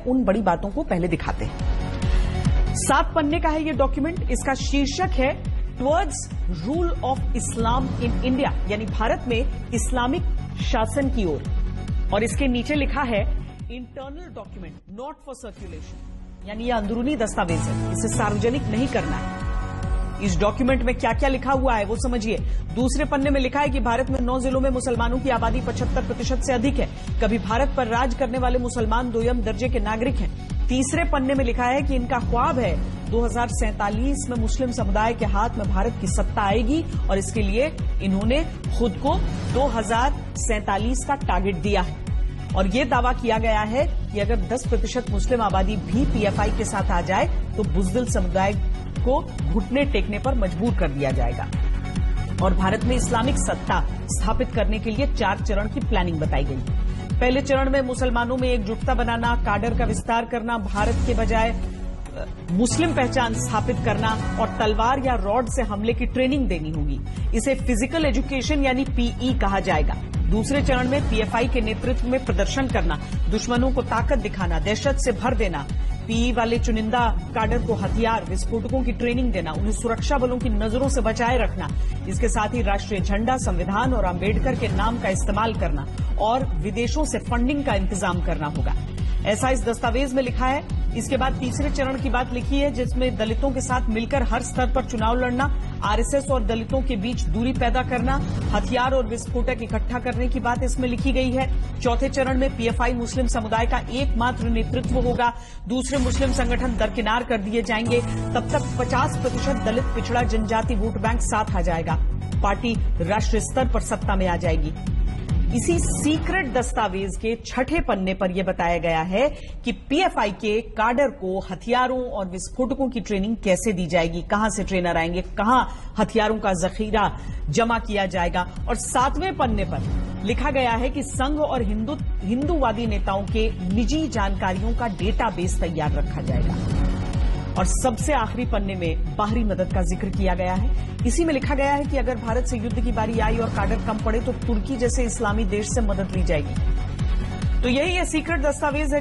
उन बड़ी बातों को पहले दिखाते हैं। 7 पन्ने का है ये डॉक्यूमेंट। इसका शीर्षक है towards rule of Islam in India, यानी भारत में इस्लामिक शासन की ओर। और इसके नीचे लिखा है internal document not for circulation, यानी यह अंदरूनी दस्तावेज है, इसे सार्वजनिक नहीं करना है। इस डॉक्यूमेंट में क्या क्या लिखा हुआ है वो समझिए। दूसरे पन्ने में लिखा है कि भारत में 9 जिलों में मुसलमानों की आबादी 75% से अधिक है। कभी भारत पर राज करने वाले मुसलमान दोयम दर्जे के नागरिक हैं। तीसरे पन्ने में लिखा है कि इनका ख्वाब है 2047 में मुस्लिम समुदाय के हाथ में भारत की सत्ता आएगी और इसके लिए इन्होंने खुद को 2047 का टारगेट दिया है। और ये दावा किया गया है कि अगर 10% मुस्लिम आबादी भी पीएफआई के साथ आ जाए तो बुज़दिल समुदाय को घुटने टेकने पर मजबूर कर दिया जाएगा। और भारत में इस्लामिक सत्ता स्थापित करने के लिए 4 चरण की प्लानिंग बताई गई। पहले चरण में मुसलमानों में एकजुटता बनाना, काडर का विस्तार करना, भारत के बजाय मुस्लिम पहचान स्थापित करना और तलवार या रॉड से हमले की ट्रेनिंग देनी होगी। इसे फिजिकल एजुकेशन यानी पीई कहा जाएगा। दूसरे चरण में पीएफआई के नेतृत्व में प्रदर्शन करना, दुश्मनों को ताकत दिखाना, दहशत से भर देना, पीई वाले चुनिंदा काडर को हथियार विस्फोटकों की ट्रेनिंग देना, उन्हें सुरक्षा बलों की नजरों से बचाए रखना। इसके साथ ही राष्ट्रीय झंडा, संविधान और अंबेडकर के नाम का इस्तेमाल करना और विदेशों से फंडिंग का इंतजाम करना होगा, ऐसा इस दस्तावेज में लिखा है। इसके बाद तीसरे चरण की बात लिखी है जिसमें दलितों के साथ मिलकर हर स्तर पर चुनाव लड़ना, आरएसएस और दलितों के बीच दूरी पैदा करना, हथियार और विस्फोटक इकट्ठा करने की बात इसमें लिखी गई है। चौथे चरण में पीएफआई मुस्लिम समुदाय का एकमात्र नेतृत्व होगा, दूसरे मुस्लिम संगठन दरकिनार कर दिए जाएंगे। तब तक 50% दलित पिछड़ा जनजाति वोट बैंक साथ आ जाएगा, पार्टी राष्ट्रीय स्तर पर सत्ता में आ जाएगी। इसी सीक्रेट दस्तावेज के 6ठे पन्ने पर यह बताया गया है कि पीएफआई के काडर को हथियारों और विस्फोटकों की ट्रेनिंग कैसे दी जाएगी, कहां से ट्रेनर आएंगे, कहां हथियारों का जखीरा जमा किया जाएगा। और 7वें पन्ने पर लिखा गया है कि संघ और हिंदूवादी नेताओं के निजी जानकारियों का डेटाबेस तैयार रखा जाएगा। और सबसे आखिरी पन्ने में बाहरी मदद का जिक्र किया गया है। इसी में लिखा गया है कि अगर भारत से युद्ध की बारी आई और काडर कम पड़े तो तुर्की जैसे इस्लामी देश से मदद ली जाएगी। तो यही ये सीक्रेट दस्तावेज है